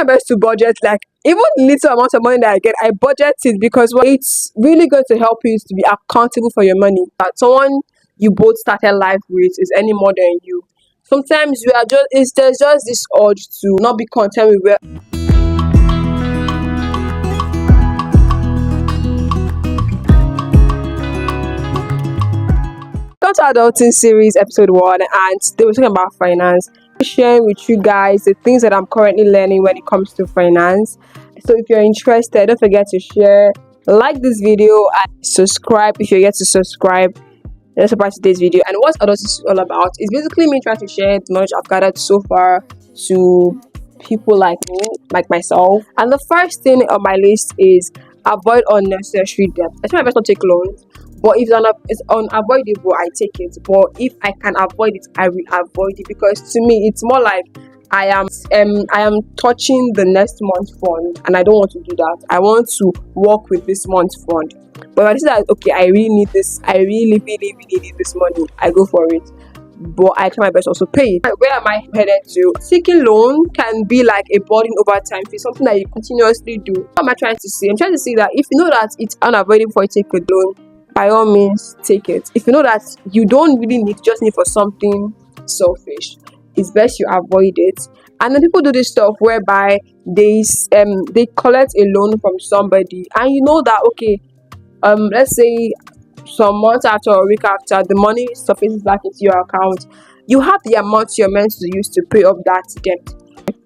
my best to budget, like even little amount of money that I get, I budget it because it's really going to help you to be accountable for your money. That someone you both started life with is any more than you. Sometimes we are just there's just this urge to not be content with where come to adulting series episode 1, and today we're talking about finance. Sharing with you guys the things that I'm currently learning when it comes to finance. So if you're interested, don't forget to share, like this video, and subscribe if you're yet to subscribe. Let's about today's video. And what adulting is all about is basically me trying to share the knowledge I've gathered so far to people like me, like myself. And the first thing on my list is avoid unnecessary debt. I try my best not to take loans, but if it's unavoidable, I take it. But if I can avoid it, I will avoid it, because to me it's more like I am touching the next month's fund, and I don't want to do that. I want to work with this month's fund. But if I see that okay, I really need this, I really need this money, I go for it. But I try my best also pay it. Where am I headed to? Taking loan can be like a burden over time. It's something that you continuously do. What am I trying to say? I'm trying to say that if you know that it's unavoidable for you to take a loan, by all means take it. If you know that you don't really need, just need for something selfish, it's best you avoid it. And then people do this stuff whereby they collect a loan from somebody, and you know that okay, let's say some months after or a week after, the money surfaces back into your account. You have the amount you're meant to use to pay off that debt.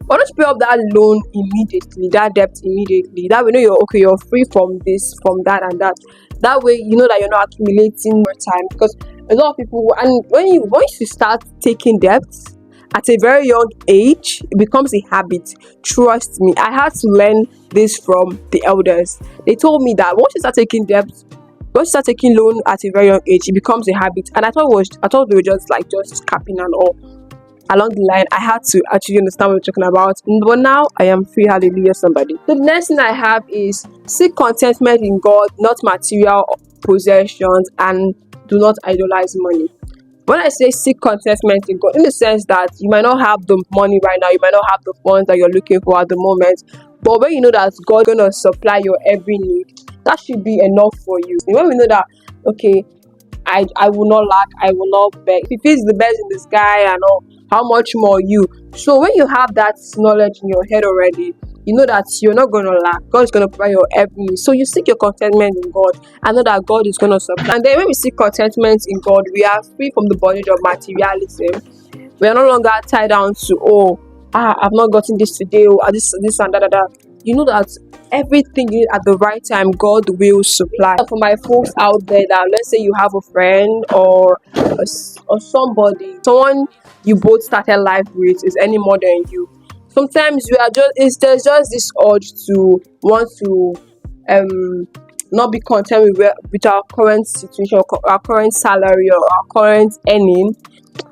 Or just pay off that loan immediately, that debt immediately. That way, you know you're free from this, from that, and that. That way, you know that you're not accumulating more time, because a lot of people, and once you start taking debts at a very young age, it becomes a habit. Trust me, I had to learn this from the elders. They told me that once you start taking debts, once you start taking loan at a very young age, it becomes a habit. And I thought they were just capping and all. Along the line, I had to actually understand what we're talking about. But now I am free, hallelujah, somebody. The next thing I have is seek contentment in God, not material possessions, and do not idolize money. When I say seek contentment in God, in the sense that you might not have the money right now, you might not have the funds that you're looking for at the moment, but when you know that God's gonna supply your every need, that should be enough for you. When we know that okay, I will not lack, I will not beg. If He's the best in the sky and all, how much more you? So when you have that knowledge in your head already, you know that you're not going to lack. God is going to provide your every need. So you seek your contentment in God and know that God is going to supply. And then when we seek contentment in God, we are free from the bondage of materialism. We are no longer tied down to, I've not gotten this today, or this and that. You know that everything you need at the right time, God will supply. For my folks out there, that let's say you have a friend or someone you both started life with is any more than you. Sometimes there's just this urge to want to not be content with our current situation, our current salary, or our current earning.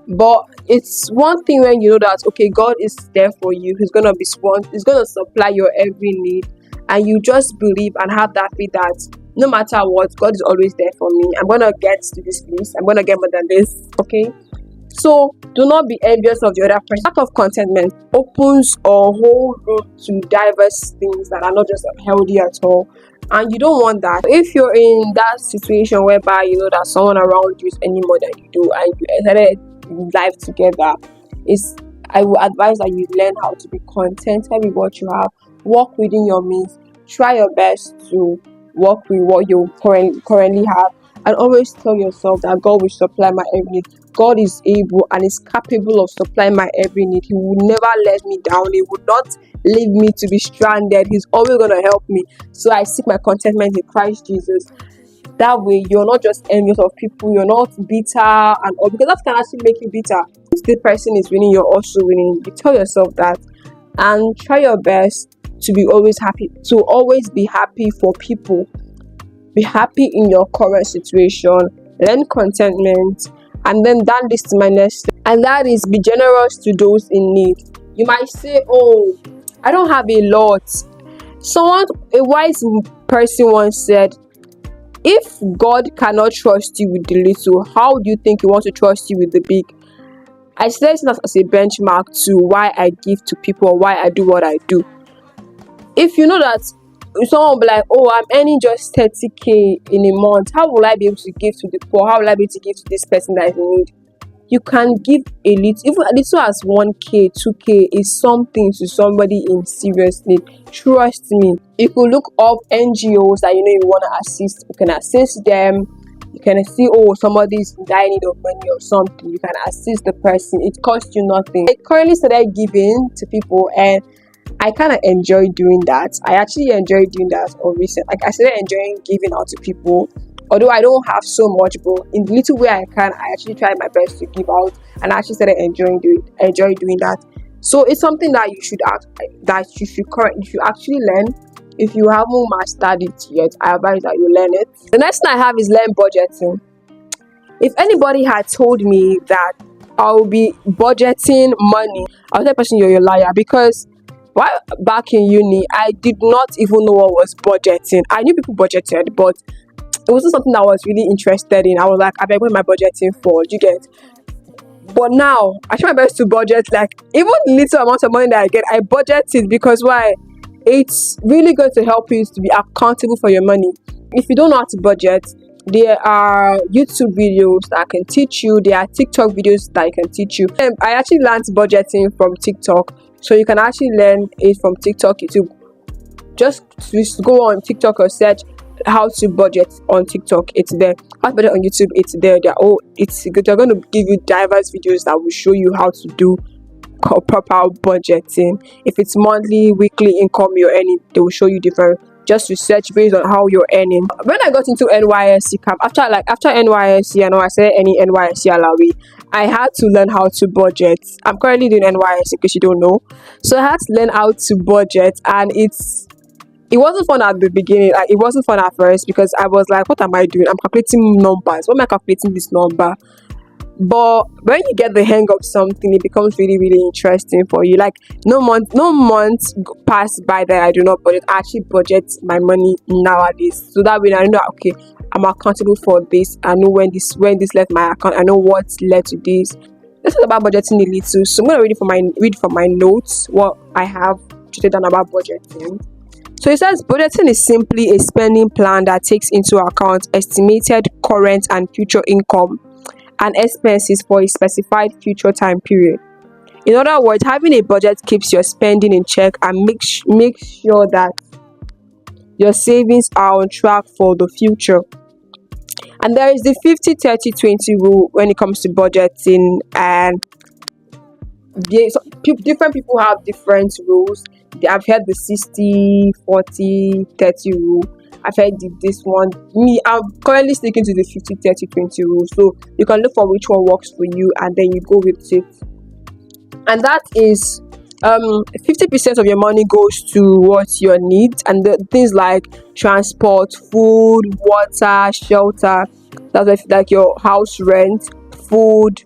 But it's one thing when you know that okay, God is there for you. He's gonna supply your every need, and you just believe and have that faith that no matter what, God is always there for me. I'm gonna get to this place. I'm gonna get more than this. Okay. So do not be envious of the other person. Lack of contentment opens a whole road to diverse things that are not just healthy at all. And you don't want that. If you're in that situation whereby you know that someone around you is any more than you do, and you started life together, I will advise that you learn how to be contented with what you have. Work within your means. Try your best to work with what you currently have, and always tell yourself that God will supply my every need. God is able and is capable of supplying my every need. He will never let me down. He would not leave me to be stranded. He's always going to help me. So I seek my contentment in Christ Jesus. That way, you're not just envious of people. You're not bitter and all, because that can actually make you bitter. If the person is winning, you're also winning. You tell yourself that, and try your best to be always happy. To always be happy for people. Be happy in your current situation. Learn contentment. And then that leads to my next thing, and that is be generous to those in need. You might say, oh, I don't have a lot. A wise person once said, if God cannot trust you with the little, how do you think He wants to trust you with the big? I say this as a benchmark to why I give to people or why I do what I do. If you know that someone will be like, oh, I'm earning just 30k in a month, how will I be able to give to the poor? How will I be able to give to this person that is in need? You can give a little, even a little as 1k, 2k is something to somebody in serious need. Trust me. You could look up NGOs that you want to assist. You can assist them. You can see, oh, somebody's in dire need of money or something. You can assist the person. It costs you nothing. I currently started giving to people, and I kind of enjoy doing that. I actually enjoy doing that on recent. Like, I started enjoying giving out to people. Although I don't have so much, but in the little way I can, I actually try my best to give out, and I actually started enjoy doing that. So it's something that you should actually learn. If you haven't mastered it yet, I advise that you learn it. The next thing I have is learn budgeting. If anybody had told me that I'll be budgeting money, I would tell the person you're a liar, because while back in uni, I did not even know what was budgeting. I knew people budgeted, but it wasn't something I was really interested in. I was like, what am I budgeting for? Do you get? But now I try my best to budget, like even little amount of money that I get, I budget it, because why? It's really going to help you to be accountable for your money. If you don't know how to budget, there are YouTube videos that can teach you. There are TikTok videos that can teach you. I actually learned budgeting from TikTok, so you can actually learn it from TikTok, YouTube. Just go on TikTok or search how to budget on TikTok. It's there. How to budget on YouTube. It's there. They're going to give you diverse videos that will show you how to do proper budgeting. If it's monthly, weekly income you're earning, they will show you different. Just research based on how you're earning. When I got into NYSC camp, after NYSC, I know I said any NYSC Alawi, I had to learn how to budget. I'm currently doing NYSC, because you don't know. So I had to learn how to budget, and it wasn't fun at the beginning. Like, it wasn't fun at first, because I was like, what am I doing? I'm calculating numbers. What am I calculating this number? But when you get the hang of something, it becomes really, really interesting for you. Like, no month pass by that I do not budget. I actually budget my money nowadays, so that way I know, okay, I'm accountable for this. I know when this left my account. I know what led to this. Let's talk about budgeting a little. So I'm gonna read from my notes what I have jotted down about budgeting. So it says budgeting is simply a spending plan that takes into account estimated current and future income and expenses for a specified future time period. In other words, having a budget keeps your spending in check and makes sure that your savings are on track for the future. And there is the 50-30-20 rule when it comes to budgeting, and different people have different rules. I've heard the 60-40-30 rule. I've heard this one. I'm currently sticking to the 50-30-20 rule. So you can look for which one works for you, and then you go with it. And that is 50% of your money goes towards your needs, and the things like transport, food, water, shelter. That's like your house rent, food.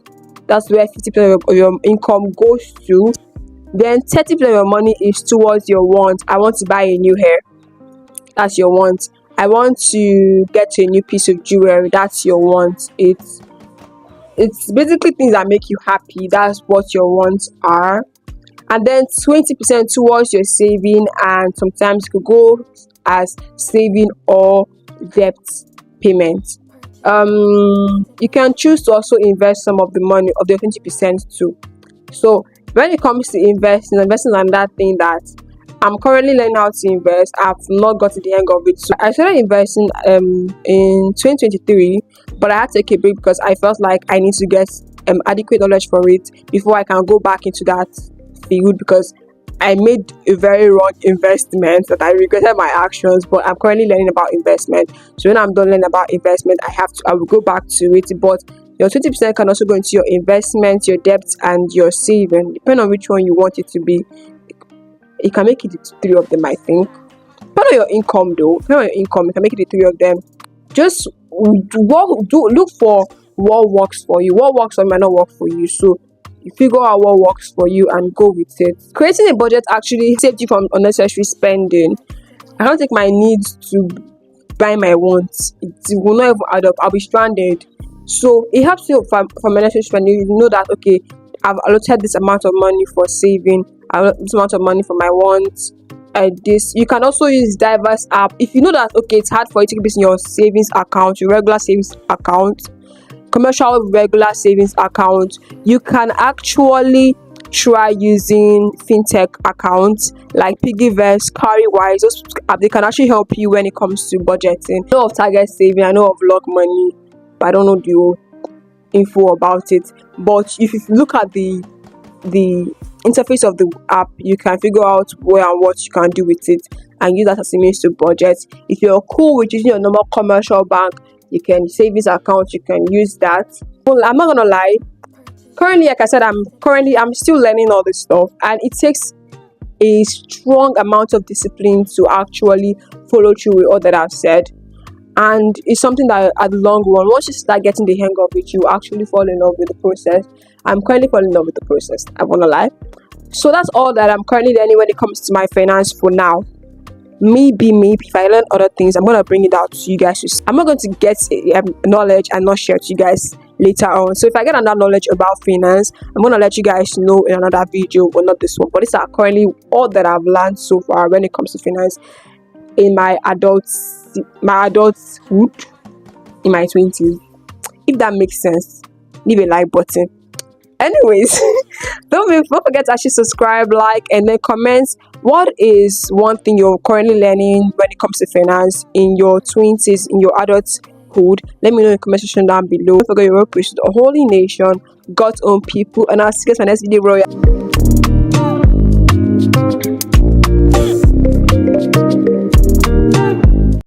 That's where 50% of your income goes to. Then 30% of your money is towards your want. I want to buy a new hair. That's your want. I want to get a new piece of jewelry. That's your want. It's basically things that make you happy. That's what your wants are. And then 20% towards your saving, and sometimes it could go as saving or debt payment. You can choose to also invest some of the money of the 20% too. So when it comes to investing on that thing that I'm currently learning how to invest. I've not gotten the hang of it. So I started investing in 2023, but I had to take a break because I felt like I need to get adequate knowledge for it before I can go back into that field, because I made a very wrong investment that I regretted my actions. But I'm currently learning about investment. So when I'm done learning about investment, I will go back to it. But your 20% can also go into your investment, your debts, and your saving, depending on which one you want it to be. You can make it the three of them, I think. Depending on your income, though, depending on your income, you can make it the three of them. Just look for what works for you. What works for you might not work for you. So you figure out what works for you and go with it. Creating a budget actually saves you from unnecessary spending. I don't take my needs to buy my wants. It will not even add up. I'll be stranded. So it helps you from unnecessary spending. You know that, okay, I've allotted this amount of money for saving, this amount of money for my wants. this. You can also use diverse app if you know that okay, it's hard for you to keep this in your savings account, your regular savings account, commercial regular savings account. You can actually try using fintech accounts like piggyverse, carrywise. Those app, they can actually help you when it comes to budgeting. I know of target saving, I know of log money, but I don't know the whole info about it. But if you look at the interface of the app, you can figure out where and what you can do with it and use that as a means to budget. If you're cool with using your normal commercial bank, you can savings account, you can use that. Well, I'm not gonna lie, currently, like I said, I'm still learning all this stuff, and it takes a strong amount of discipline to actually follow through with all that I've said. And it's something that at the long run, once you start getting the hang of it, you actually fall in love with the process. I'm currently falling in love with the process, I wanna lie. So that's all that I'm currently learning when it comes to my finance for now. Maybe if I learn other things, I'm gonna bring it out to you guys. I'm not going to get knowledge and not share to you guys later on. So if I get another knowledge about finance, I'm gonna let you guys know in another video, but not this one. But these are currently all that I've learned so far when it comes to finance in my adulthood, in my 20s. If that makes sense, leave a like button. Anyways, don't forget to actually subscribe, like, and then comment what is one thing you're currently learning when it comes to finance in your 20s, in your adulthood. Let me know in the comment section down below. Don't forget, you're a holy nation, God's own people, and I'll see you guys in my next video, bro.